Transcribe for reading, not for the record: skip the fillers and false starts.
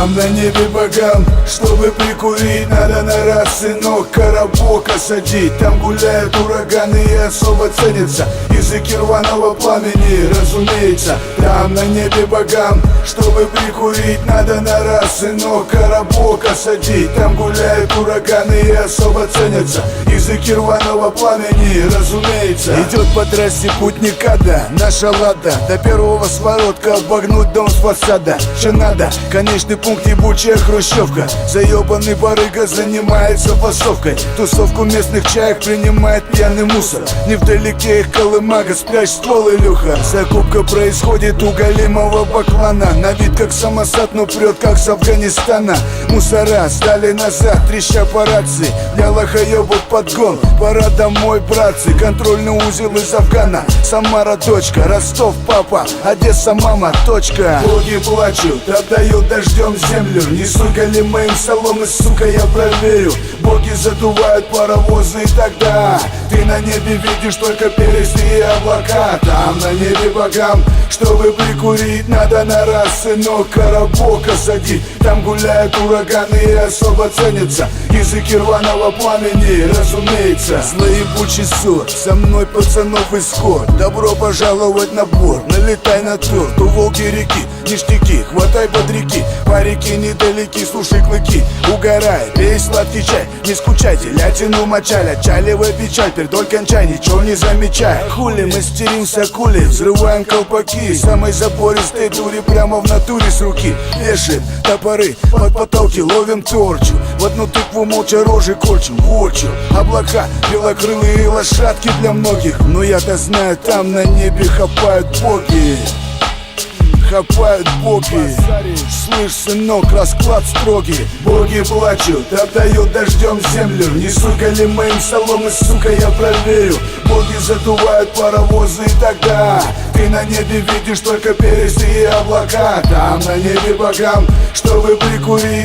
Там на небе богам, чтобы прикурить, надо на раз, сынок, коробока садить. Там гуляют ураганы и особо ценится языки рваного пламени, разумеется. Там на небе богам, чтобы прикурить, надо на раз, сынок, коробока садить. Там гуляют ураганы и особо ценятся языки рваного пламени, разумеется. Идет по трассе путника, да, наша лада, до первого своротка обогнуть дом с фасада. Че надо? Конечный пункт ебучая хрущевка. Заебанный барыга занимается фасовкой. Тусовку местных чаек принимает пьяный мусор. Невдалеке их колымага, спрячь ствол, Илюха. Закупка происходит у голимого баклана. На вид как самосад, но прет как с Афганистана. Мусора сдали назад, треща по рации. Для лохоебов подгон, пора домой, братцы. Контрольный узел из Афгана, Самара, дочка, Ростов, папа, Одесса, мама, точка. Боги плачут, отдают дождем землю. Несу голимым соломы, сука, я проверю. Боги задувают паровозы, и тогда ты на небе видишь только перистые облака. Там на небе богам, чтобы прикурить, надо на раз, сынок, коробока садить. Там гуляют ураганы и особо ценятся языки рваного пламени, разумеется. Злоебучий ссор, со мной пацанов исход. Добро пожаловать на борт, налетай на торт. У Волги реки ништяки, хватай бодряки. По реке недалеки, слушай клыки. Угорай, пей сладкий чай, не скучайте. Лятину мочаль, отчаливай печаль. Пердоль кончай, ничего не замечай. Хули, мастеримся кули, взрываем колпаки. Самой запористой дури прямо в натуре с руки. Вешаем топоры под потолки, ловим торчу. В одну тыкву молча рожи корчим. Вочу, облака, белокрылые лошадки для многих. Но я-то знаю, там на небе хапают боги. Хапают боги. Слышь, сынок, расклад строгий. Боги плачут, отдают дождем землю. Несу голимым соломы, сука, я проверю. Боги задувают паровозы, и тогда ты на небе видишь только перистые облака. Там на небе богам, чтобы прикурить.